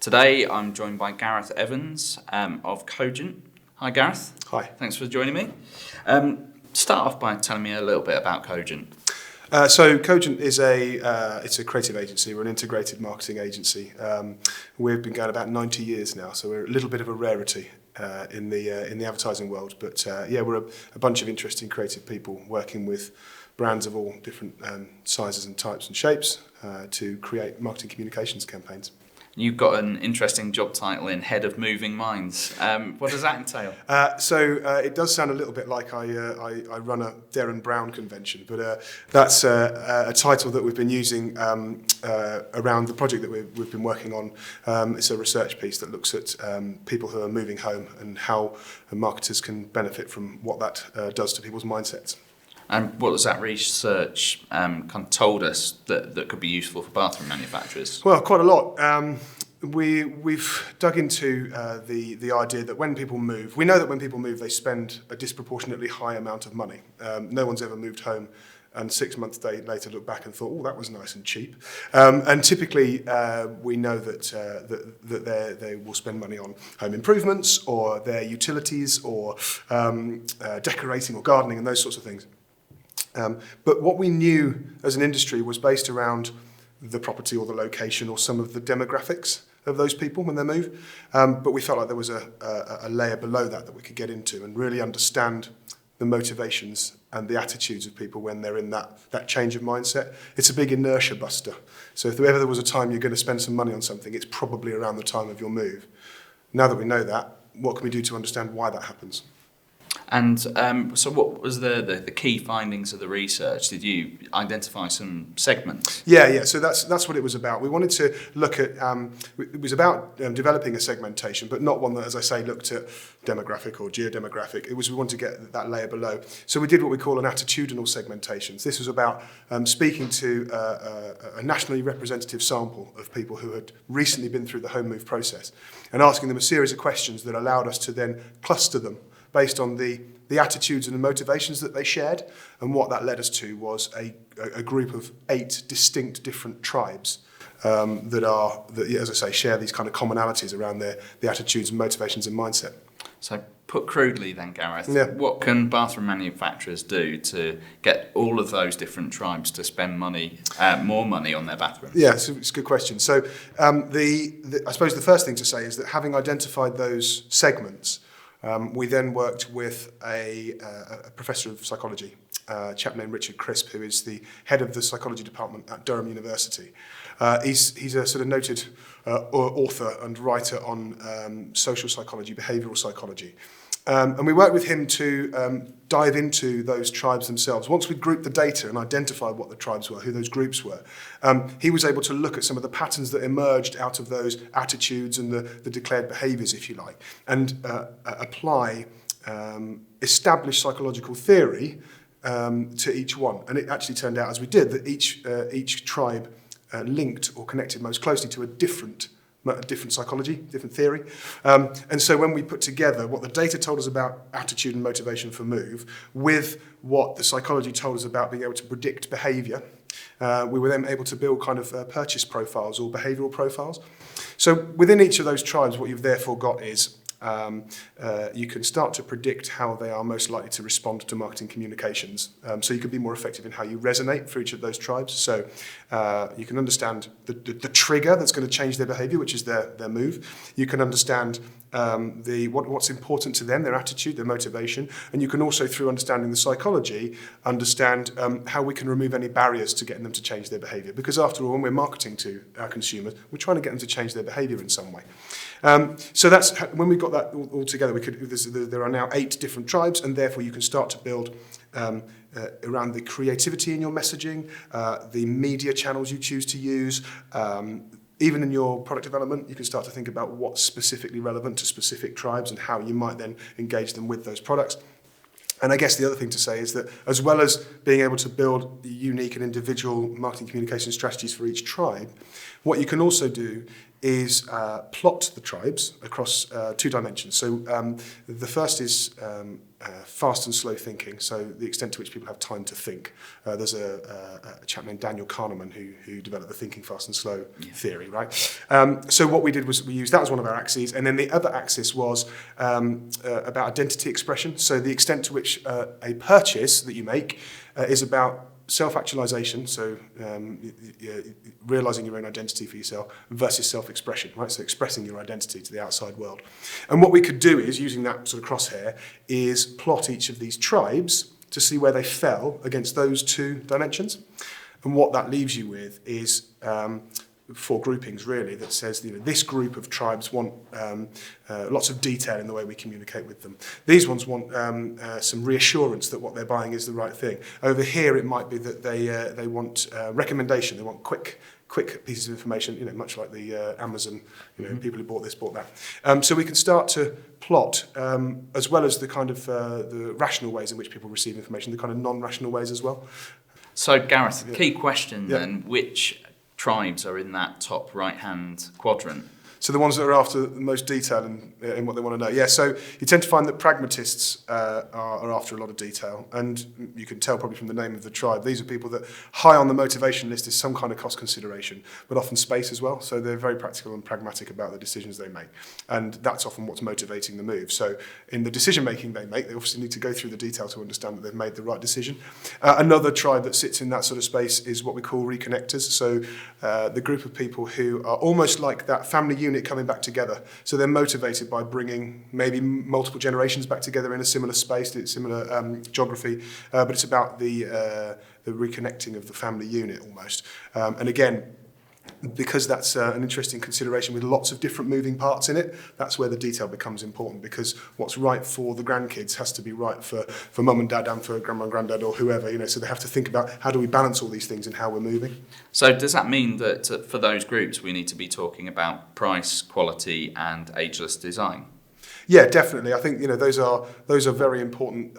Today I'm joined by Gareth Evans of Cogent. Hi Gareth. Hi. Thanks for joining me. Start off by telling me a little bit about Cogent. So Cogent is it's a creative agency. We're an integrated marketing agency. We've been going about 90 years now, so we're a little bit of a rarity in the advertising world. But we're a bunch of interesting creative people working with brands of all different sizes and types and shapes to create marketing communications campaigns. You've got an interesting job title in Head of Moving Minds. What does that entail? It does sound a little bit like I run a Darren Brown convention, but that's a title that we've been using around the project that we've been working on. It's a research piece that looks at people who are moving home and how marketers can benefit from what that does to people's mindsets. And what has that research kind of told us that could be useful for bathroom manufacturers? Well, quite a lot. We've dug into the idea that when people move, we know that when people move, they spend a disproportionately high amount of money. No one's ever moved home and 6 months later looked back and thought, oh, that was nice and cheap. And typically, we know that they will spend money on home improvements or their utilities or decorating or gardening and those sorts of things. But what we knew as an industry was based around the property or the location or some of the demographics of those people when they move. But we felt like there was a layer below that we could get into and really understand the motivations and the attitudes of people when they're in that change of mindset. It's a big inertia buster. So if ever there was a time you're going to spend some money on something, it's probably around the time of your move. Now that we know that, what can we do to understand why that happens? And so what was the key findings of the research? Did you identify some segments? Yeah. So that's what it was about. We wanted to look at, it was about developing a segmentation, but not one that, as I say, looked at demographic or geodemographic. We wanted to get that layer below. So we did what we call an attitudinal segmentation. This was about speaking to a nationally representative sample of people who had recently been through the home move process and asking them a series of questions that allowed us to then cluster them based on the attitudes and the motivations that they shared. And what that led us to was a group of 8 distinct different tribes that, as I say, share these kind of commonalities around the attitudes and motivations and mindset. So put crudely then, Gareth, What can bathroom manufacturers do to get all of those different tribes to spend money, more money on their bathrooms? Yeah, it's a good question. So I suppose the first thing to say is that having identified those segments, we then worked with a professor of psychology, a chap named Richard Crisp, who is the head of the psychology department at Durham University. He's a sort of noted author and writer on social psychology, behavioural psychology. And we worked with him to dive into those tribes themselves. Once we'd grouped the data and identified what the tribes were, who those groups were, he was able to look at some of the patterns that emerged out of those attitudes and the declared behaviours, if you like, and apply established psychological theory to each one. And it actually turned out, as we did, that each tribe linked or connected most closely to a different psychology, different theory. And so when we put together what the data told us about attitude and motivation for move with what the psychology told us about being able to predict behaviour, we were then able to build kind of purchase profiles or behavioural profiles. So within each of those tribes, what you've therefore got is you can start to predict how they are most likely to respond to marketing communications. So you can be more effective in how you resonate for each of those tribes. So you can understand the trigger that's going to change their behaviour, which is their move. You can understand what's important to them, their attitude, their motivation. And you can also, through understanding the psychology, understand how we can remove any barriers to getting them to change their behaviour. Because after all, when we're marketing to our consumers, we're trying to get them to change their behaviour in some way. So that's when we got that all together. There are now 8 different tribes, and therefore you can start to build around the creativity in your messaging, the media channels you choose to use. Even in your product development, you can start to think about what's specifically relevant to specific tribes and how you might then engage them with those products. And I guess the other thing to say is that as well as being able to build unique and individual marketing communication strategies for each tribe, what you can also do is plot the tribes across 2 dimensions. So the first is fast and slow thinking, so the extent to which people have time to think. There's a chap named Daniel Kahneman who developed the thinking fast and slow theory, right? So what we did was we used that as one of our axes, and then the other axis was about identity expression. So the extent to which a purchase that you make is about self-actualization, so realizing your own identity for yourself, versus self-expression, right? So expressing your identity to the outside world. And what we could do is, using that sort of crosshair, is plot each of these tribes to see where they fell against those 2 dimensions. And what that leaves you with is 4 groupings, really, that says, this group of tribes want lots of detail in the way we communicate with them. These ones want some reassurance that what they're buying is the right thing. Over here, it might be that they want recommendation. They want quick pieces of information, much like the Amazon, people who bought this, bought that. So we can start to plot, as well as the kind of the rational ways in which people receive information, the kind of non-rational ways as well. So, Gareth, the key question then, which tribes are in that top right-hand quadrant? So the ones that are after the most detail in what they want to know. Yeah, so you tend to find that pragmatists are after a lot of detail. And you can tell probably from the name of the tribe, these are people that high on the motivation list is some kind of cost consideration, but often space as well. So they're very practical and pragmatic about the decisions they make. And that's often what's motivating the move. So in the decision making they make, they obviously need to go through the detail to understand that they've made the right decision. Another tribe that sits in that sort of space is what we call reconnectors. So the group of people who are almost like that family unit coming back together. So they're motivated by bringing maybe multiple generations back together in a similar space, similar geography, but it's about the reconnecting of the family unit almost. And again, because that's an interesting consideration with lots of different moving parts in it, that's where the detail becomes important, because what's right for the grandkids has to be right for mum and dad and for grandma and granddad or whoever, so they have to think about how do we balance all these things and how we're moving. So does that mean that for those groups we need to be talking about price, quality and ageless design? Yeah, definitely. I think those are very important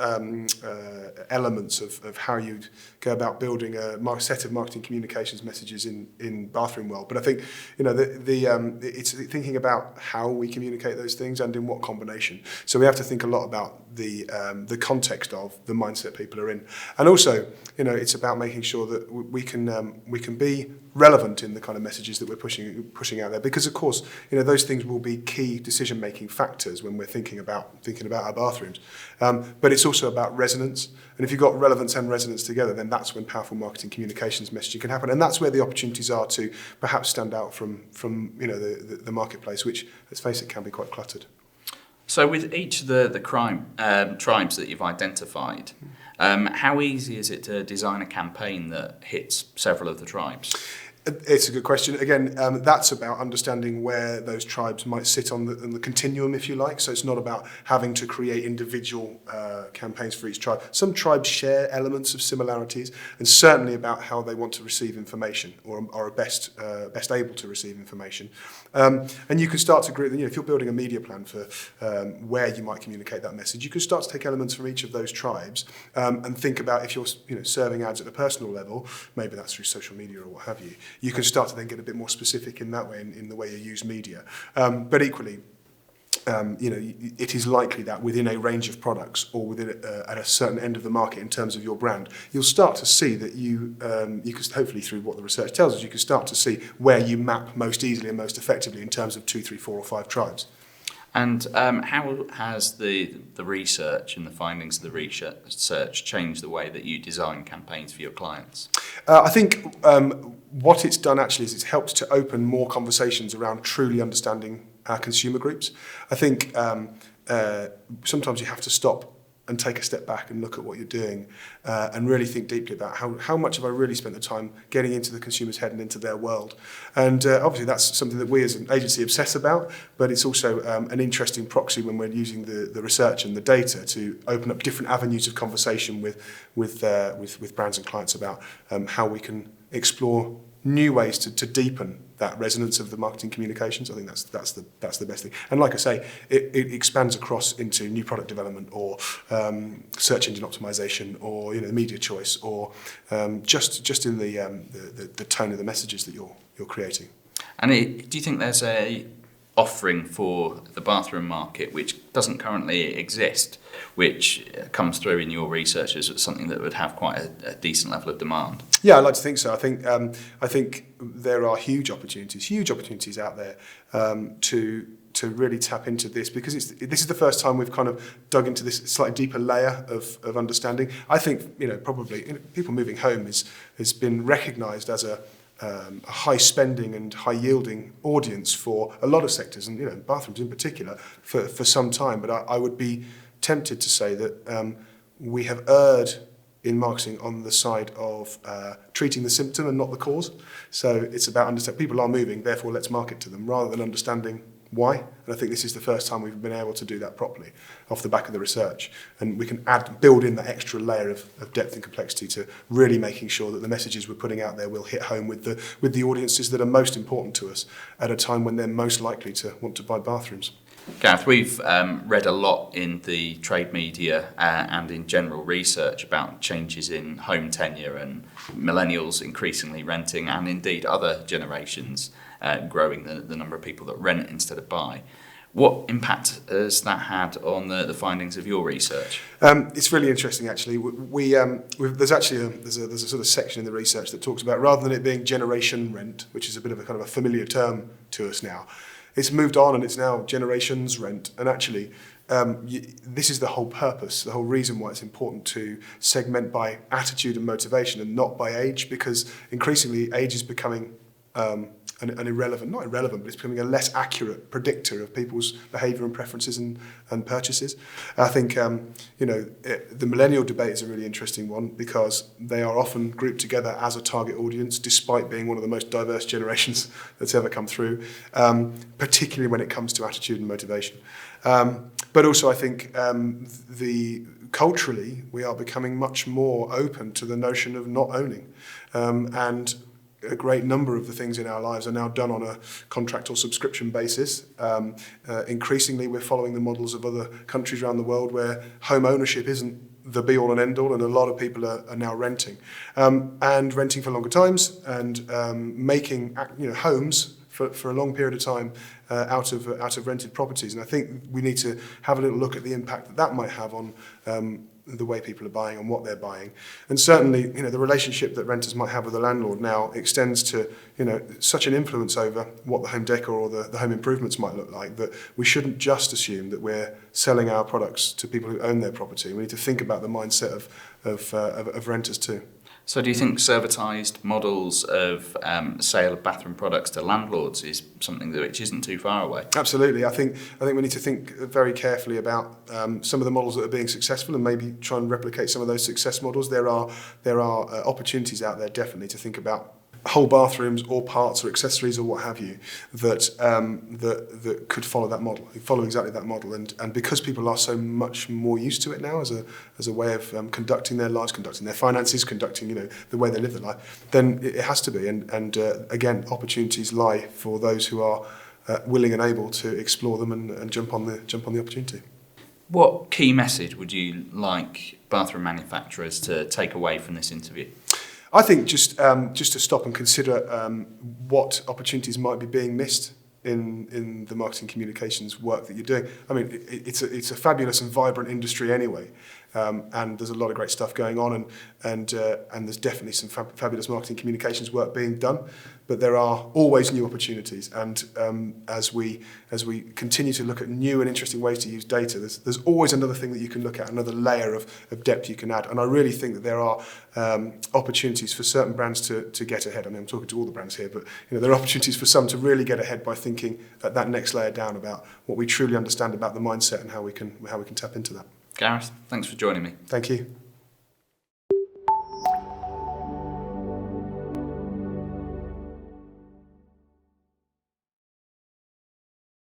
elements of how you go about building a set of marketing communications messages in bathroom world. But I think it's thinking about how we communicate those things and in what combination. So we have to think a lot about the context of the mindset people are in, and also it's about making sure that we can be relevant in the kind of messages that we're pushing out there, because of course those things will be key decision making factors when we're thinking about our bathrooms, but it's also about resonance, and if you've got relevance and resonance together, then that's when powerful marketing communications messaging can happen, and that's where the opportunities are to perhaps stand out from the marketplace, which, let's face it, can be quite cluttered. So with each of the tribes that you've identified, how easy is it to design a campaign that hits several of the tribes? It's a good question. Again, that's about understanding where those tribes might sit on the continuum, if you like. So it's not about having to create individual campaigns for each tribe. Some tribes share elements of similarities, and certainly about how they want to receive information, or are best able to receive information. And you can start to group. If you're building a media plan for where you might communicate that message, you can start to take elements from each of those tribes and think about if you're serving ads at a personal level, maybe that's through social media or what have you. You can start to then get a bit more specific in that way, in the way you use media. But equally, it is likely that within a range of products, or within at a certain end of the market in terms of your brand, you'll start to see that you can, hopefully through what the research tells us, you can start to see where you map most easily and most effectively in terms of 2, 3, 4 or 5 tribes. And how has the research and the findings of the research changed the way that you design campaigns for your clients? I think what it's done actually is it's helped to open more conversations around truly understanding our consumer groups. I think sometimes you have to stop and take a step back and look at what you're doing and really think deeply about how much have I really spent the time getting into the consumer's head and into their world. And obviously that's something that we as an agency obsess about, but it's also an interesting proxy when we're using the research and the data to open up different avenues of conversation with brands and clients about how we can explore new ways to deepen that resonance of the marketing communications. I think that's the best thing. And like I say, it expands across into new product development, or search engine optimization, or media choice, or just in the tone of the messages that you're creating. And do you think there's a offering for the bathroom market which doesn't currently exist, which comes through in your research as something that would have quite a decent level of demand? Yeah, I'd like to think so. I think there are huge opportunities out there to really tap into this, because this is the first time we've kind of dug into this slightly deeper layer of understanding. I think probably people moving home has been recognised as a high spending and high yielding audience for a lot of sectors, and bathrooms in particular for some time. But I would be tempted to say that we have erred in marketing on the side of treating the symptom and not the cause. So it's about understanding people are moving, therefore let's market to them, rather than understanding why. And I think this is the first time we've been able to do that properly off the back of the research. And we can build in that extra layer of depth and complexity to really making sure that the messages we're putting out there will hit home with the audiences that are most important to us at a time when they're most likely to want to buy bathrooms. Gareth, we've read a lot in the trade media and in general research about changes in home tenure and millennials increasingly renting, and indeed other generations growing the number of people that rent instead of buy. What impact has that had on the findings of your research? It's really interesting, actually. There's a sort of section in the research that talks about, rather than it being generation rent, which is a bit of a kind of a familiar term to us now, it's moved on and it's now generations rent. And actually, this is the whole purpose, the whole reason why it's important to segment by attitude and motivation and not by age, because increasingly age is becoming not irrelevant, but it's becoming a less accurate predictor of people's behaviour and preferences and purchases. I think the millennial debate is a really interesting one, because they are often grouped together as a target audience, despite being one of the most diverse generations that's ever come through, particularly when it comes to attitude and motivation. But also I think culturally we are becoming much more open to the notion of not owning, and a great number of the things in our lives are now done on a contract or subscription basis. Increasingly, we're following the models of other countries around the world where home ownership isn't the be-all and end-all, and a lot of people are now renting. And renting for longer times, and making homes for a long period of time out of rented properties. And I think we need to have a little look at the impact that might have on the way people are buying and what they're buying. And certainly, the relationship that renters might have with the landlord now extends to, such an influence over what the home decor or the home improvements might look like, that we shouldn't just assume that we're selling our products to people who own their property. We need to think about the mindset of renters too. So do you think servitised models of sale of bathroom products to landlords is something which isn't too far away? Absolutely. I think we need to think very carefully about some of the models that are being successful, and maybe try and replicate some of those success models. There are opportunities out there definitely to think about whole bathrooms or parts or accessories or what have you that could follow that model, follow exactly that model. And because people are so much more used to it now as a way of conducting their lives, conducting their finances, conducting the way they live their life, then it has to be. And again, opportunities lie for those who are willing and able to explore them and jump on the opportunity. What key message would you like bathroom manufacturers to take away from this interview? I think just to stop and consider what opportunities might be being missed in the marketing communications work that you're doing. I mean, it's a fabulous and vibrant industry anyway, and there's a lot of great stuff going on, and there's definitely some fabulous marketing communications work being done. But there are always new opportunities, and as we continue to look at new and interesting ways to use data, there's always another thing that you can look at, another layer of depth you can add. And I really think that there are opportunities for certain brands to get ahead. I mean, I'm talking to all the brands here, but there are opportunities for some to really get ahead by thinking at that next layer down about what we truly understand about the mindset and how we can tap into that. Gareth, thanks for joining me. Thank you.